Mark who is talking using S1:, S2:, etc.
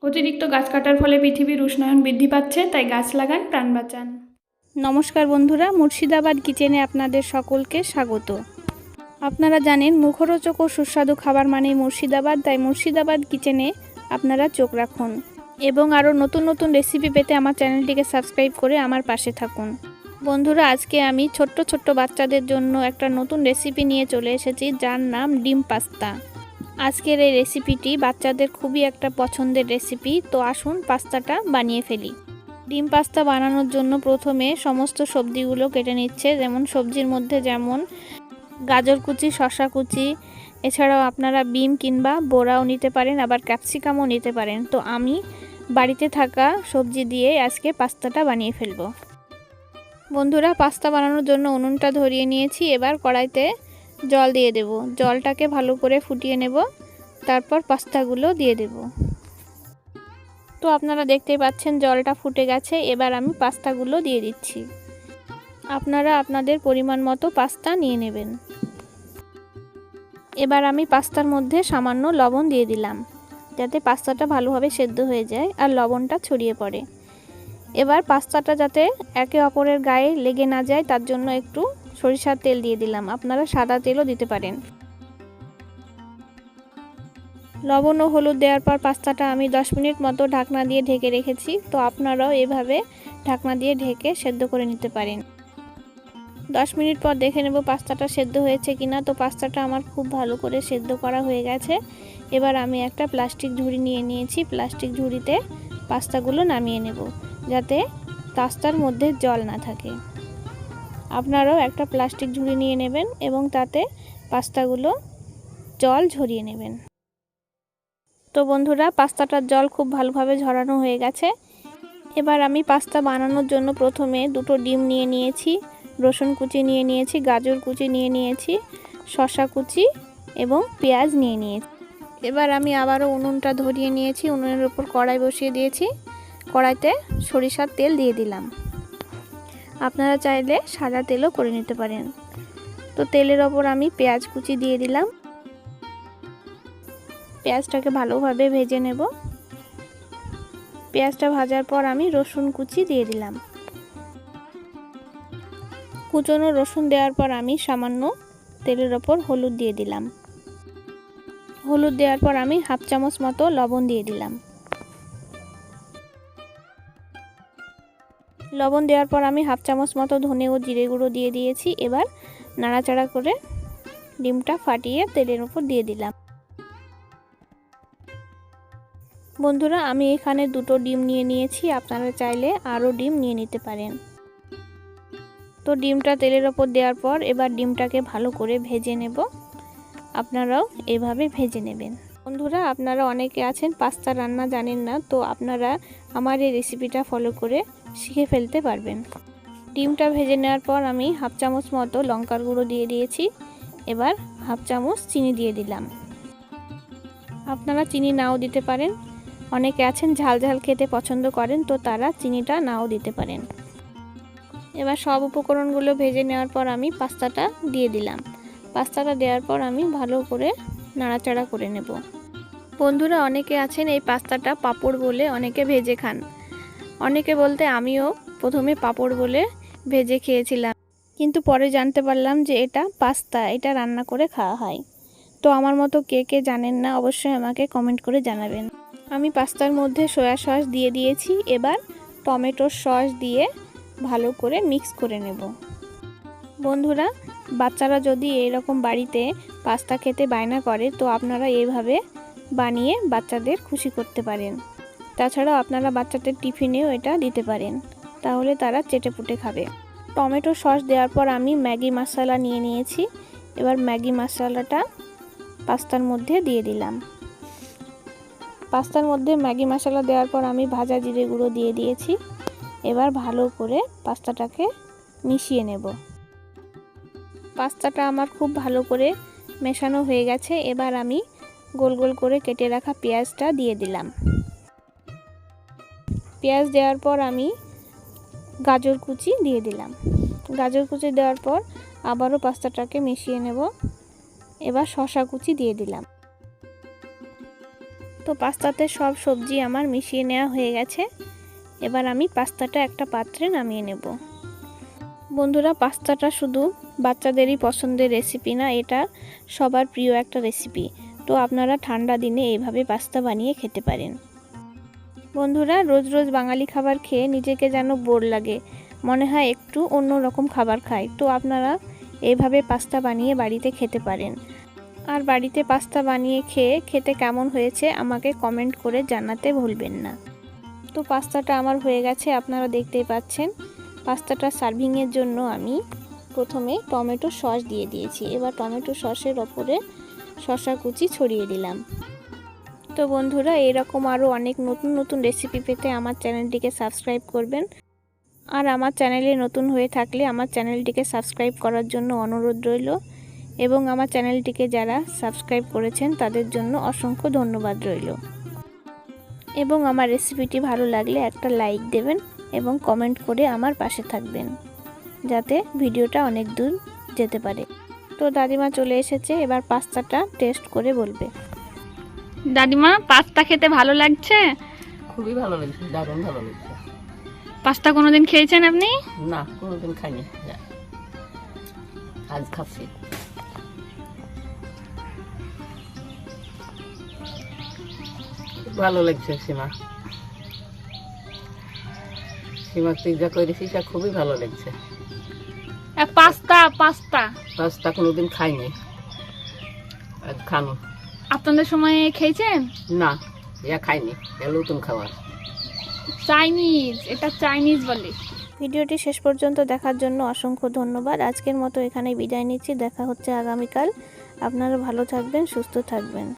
S1: অতিরিক্ত গাছ কাটার ফলে পৃথিবীর উষ্ণায়ন বৃদ্ধি পাচ্ছে, তাই গাছ লাগান, প্রাণ বাঁচান। নমস্কার বন্ধুরা, মুর্শিদাবাদ কিচেনে আপনাদের সকলকে স্বাগত। আপনারা জানেন মুখরোচক ও সুস্বাদু খাবার মানেই মুর্শিদাবাদ, তাই মুর্শিদাবাদ কিচেনে আপনারা চোখ রাখুন এবং আরও নতুন নতুন রেসিপি পেতে আমার চ্যানেলটিকে সাবস্ক্রাইব করে আমার পাশে থাকুন। বন্ধুরা, আজকে আমি ছোট্ট ছোট্ট বাচ্চাদের জন্য একটা নতুন রেসিপি নিয়ে চলে এসেছি, যার নাম ডিম পাস্তা। আজকের এই রেসিপিটি বাচ্চাদের খুবই একটা পছন্দের রেসিপি। তো আসুন পাস্তাটা বানিয়ে ফেলি। ডিম পাস্তা বানানোর জন্য প্রথমে সমস্ত সবজিগুলো কেটে নিচ্ছে, যেমন সবজির মধ্যে যেমন গাজর কুচি, শসা কুচি, এছাড়াও আপনারা বিম কিংবা বোড়াও নিতে পারেন, আবার ক্যাপসিকামও নিতে পারেন। তো আমি বাড়িতে থাকা সবজি দিয়ে আজকে পাস্তাটা বানিয়ে ফেলবো। বন্ধুরা, পাস্তা বানানোর জন্য উনুনটা ধরিয়ে নিয়েছি। এবার কড়াইতে জল দিয়ে দেব। জলটাকে ভালো করে ফুটিয়ে নেব, তারপর পাস্তাগুলো দিয়ে দেব। তো আপনারা দেখতেই পাচ্ছেন জলটা ফুটে গেছে। এবার আমি পাস্তাগুলো দিয়ে দিচ্ছি। আপনারা আপনাদের পরিমাণ মতো পাস্তা নিয়ে নেবেন। এবার আমি পাস্তার মধ্যে সামান্য লবণ দিয়ে দিলাম, যাতে পাস্তাটা ভালোভাবে সেদ্ধ হয়ে যায় আর লবণটা ছড়িয়ে পড়ে। এবার পাস্তাটা যাতে একে অপরের গায়ে লেগে না যায়, তার জন্য একটু সরিষার তেল দিয়ে দিলাম। আপনারা সাদা তেলও দিতে পারেন। লবণ ও হলুদ দেওয়ার পর পাস্তাটা আমি 10 মিনিট মতো ঢাকনা দিয়ে ঢেকে রেখেছি। তো আপনারাও এভাবে ঢাকনা দিয়ে ঢেকে সেদ্ধ করে নিতে পারেন। 10 মিনিট পর দেখে নেব পাস্তাটা সেদ্ধ হয়েছে কিনা। তো পাস্তাটা আমার খুব ভালো করে সেদ্ধ করা হয়ে গেছে। এবার আমি একটা প্লাস্টিক ঝুড়ি নিয়ে নিয়েছি। প্লাস্টিক ঝুড়িতে পাস্তাগুলো নামিয়ে নেব, যাতে পাস্তার মধ্যে জল না থাকে। আপনারাও একটা প্লাস্টিক ঝুড়ি নিয়ে নেবেন এবং তাতে পাস্তাগুলো জল ঝরিয়ে নেবেন। তো বন্ধুরা, পাস্তাটার জল খুব ভালোভাবে ঝরানো হয়ে গেছে। এবার আমি পাস্তা বানানোর জন্য প্রথমে দুটো ডিম নিয়ে নিয়েছি, রসুন কুচি নিয়ে নিয়েছি, গাজর কুচি নিয়ে নিয়েছি, শসা কুচি এবং পেঁয়াজ নিয়ে নিয়েছি। এবার আমি আবারও উনুনটা ধরিয়ে নিয়েছি। উনুনের উপর কড়াই বসিয়ে দিয়েছি। কড়াইতে সরিষার তেল দিয়ে দিলাম। আপনারা চাইলে সাদা তেলও করে নিতে পারেন। তো তেলের ওপর আমি পেঁয়াজ কুচি দিয়ে দিলাম। পেঁয়াজটাকে ভালোভাবে ভেজে নেব। পেঁয়াজটা ভাজার পর আমি রসুন কুচি দিয়ে দিলাম। কুচনো রসুন দেওয়ার পর আমি সামান্য তেলের ওপর হলুদ দিয়ে দিলাম। হলুদ দেওয়ার পর আমি হাফ চামচ মতো লবণ দিয়ে দিলাম। লবণ দেওয়ার পর আমি হাফ চামচ মতো ধনে ও জিরে গুঁড়ো দিয়ে দিয়েছি। এবার নাড়াচাড়া করে ডিমটা ফাটিয়ে তেলের উপর দিয়ে দিলাম। বন্ধুরা, আমি এখানে দুটো ডিম নিয়ে নিয়েছি। আপনারা চাইলে আরও ডিম নিয়ে নিতে পারেন। তো ডিমটা তেলের ওপর দেওয়ার পর এবার ডিমটাকে ভালো করে ভেজে নেব। আপনারাও এভাবে ভেজে নেবেন। বন্ধুরা, আপনারা অনেকে আছেন পাস্তা রান্না জানেন না, তো আপনারা আমার এই রেসিপিটা ফলো করে শিখে ফেলতে পারবেন। ডিমটা ভেজে নেওয়ার পর আমি হাফ চামচ মতো লঙ্কার গুঁড়ো দিয়ে দিয়েছি। এবার হাফ চামচ চিনি দিয়ে দিলাম। আপনারা চিনি নাও দিতে পারেন। অনেকে আছেন ঝাল ঝাল খেতে পছন্দ করেন, তো তারা চিনিটা নাও দিতে পারেন। এবার সব উপকরণগুলো ভেজে নেওয়ার পর আমি পাস্তাটা দিয়ে দিলাম। পাস্তাটা দেওয়ার পর আমি ভালো করে নাড়াচাড়া করে নেব। বন্ধুরা, অনেকে আছেন এই পাস্তাটা পাঁপড় বলে অনেকে ভেজে খান। অনেকে বলতে আমিও প্রথমে পাঁপড় বলে ভেজে খেয়েছিলাম, কিন্তু পরে জানতে পারলাম যে এটা পাস্তা, এটা রান্না করে খাওয়া হয়। তো আমার মতো কে কে জানেন না, অবশ্যই আমাকে কমেন্ট করে জানাবেন। আমি পাস্তার মধ্যে সয়া সস দিয়ে দিয়েছি। এবার টমেটোর সস দিয়ে ভালো করে মিক্স করে নেব। বন্ধুরা, বাচ্চারা যদি এরকম বাড়িতে পাস্তা খেতে বায়না করে, তো আপনারা এইভাবে বানিয়ে বাচ্চাদের খুশি করতে পারেন। তাছাড়াও আপনারা বাচ্চাদের টিফিনেও এটা দিতে পারেন, তাহলে তারা চেটেপুটে খাবে। টমেটো সস দেওয়ার পর আমি ম্যাগি মশলা নিয়ে নিয়েছি। এবার ম্যাগি মশলাটা পাস্তার মধ্যে দিয়ে দিলাম। পাস্তার মধ্যে ম্যাগি মশলা দেওয়ার পর আমি ভাজা জিরে গুঁড়ো দিয়ে দিয়েছি। এবার ভালো করে পাস্তাটাকে মিশিয়ে নেব। পাস্তাটা আমার খুব ভালো করে মেশানো হয়ে গেছে। এবার আমি গোল গোল করে কেটে রাখা পেঁয়াজটা দিয়ে দিলাম। পেঁয়াজ দেওয়ার পর আমি গাজর কুচি দিয়ে দিলাম। গাজর কুচি দেওয়ার পর আবারও পাস্তাটাকে মিশিয়ে নেব। এবার শসা কুচি দিয়ে দিলাম। তো তো পাস্তাতে সব সবজি আমার মিশিয়ে নেওয়া হয়ে গেছে। এবার আমি পাস্তাটা একটা পাত্রে নামিয়ে নেব। বন্ধুরা, পাস্তাটা শুধু বাচ্চাদেরই পছন্দের রেসিপি না, এটা সবার প্রিয় একটা রেসিপি। তো আপনারা ঠান্ডা দিনে এইভাবে পাস্তা বানিয়ে খেতে পারেন। বন্ধুরা, রোজ রোজ বাঙালি খাবার খেয়ে নিজেকে যেন বোর লাগে, মনে হয় একটু অন্য রকম খাবার খাই। তো আপনারা এইভাবে পাস্তা বানিয়ে বাড়িতে খেতে পারেন। আর বাড়িতে পাস্তা বানিয়ে খেতে কেমন হয়েছে আমাকে কমেন্ট করে জানাতে ভুলবেন না। তো পাস্তাটা আমার হয়ে গেছে, আপনারা দেখতেই পাচ্ছেন। পাস্তাটা সার্ভিংয়ের জন্য আমি প্রথমে টমেটো সস দিয়ে দিয়েছি। এবার টমেটো সসের ওপরে শসা কুচি ছড়িয়ে দিলাম। তো বন্ধুরা, এরকম আরও অনেক নতুন নতুন রেসিপি পেতে আমার চ্যানেলটিকে সাবস্ক্রাইব করবেন। আর আমার চ্যানেলে নতুন হয়ে থাকলে আমার চ্যানেলটিকে সাবস্ক্রাইব করার জন্য অনুরোধ রইল। এবং আমার চ্যানেলটিকে যারা সাবস্ক্রাইব করেছেন তাদের জন্য অসংখ্য ধন্যবাদ রইল। এবং আমার রেসিপিটি ভালো লাগলে একটা লাইক দেবেন এবং কমেন্ট করে আমার পাশে থাকবেন, যাতে ভিডিওটা অনেক দূর যেতে পারে। তো দাদিমা চলে এসেছে, এবার পাস্তাটা টেস্ট করে বলবে। দাদিমা, পাস্তা খেতে ভালো লাগছে?
S2: খুবই ভালো লাগছে, দারুণ ভালো লাগছে।
S1: পাস্তা কোনোদিন খেয়েছেন আপনি?
S2: না, কোনোদিন খাইনি, আজ খাচ্ছি। ভালো লাগছে সীমা, সীমা তুই যা করেছিস খুবই ভালো লাগছে।
S1: পাস্তা পাস্তা
S2: পাস্তা কোনোদিন খাইনি, আজ খানো।
S1: আপনাদের সময় খেয়েছেন?
S2: না, ইয়া খাইনি, নতুন খাবার।
S1: চাইনিজ, এটা চাইনিজ বলে। ভিডিওটি শেষ পর্যন্ত দেখার জন্য অসংখ্য ধন্যবাদ। আজকের মতো এখানে বিদায় নিচ্ছি, দেখা হচ্ছে আগামীকাল। আপনারা ভালো থাকবেন, সুস্থ থাকবেন।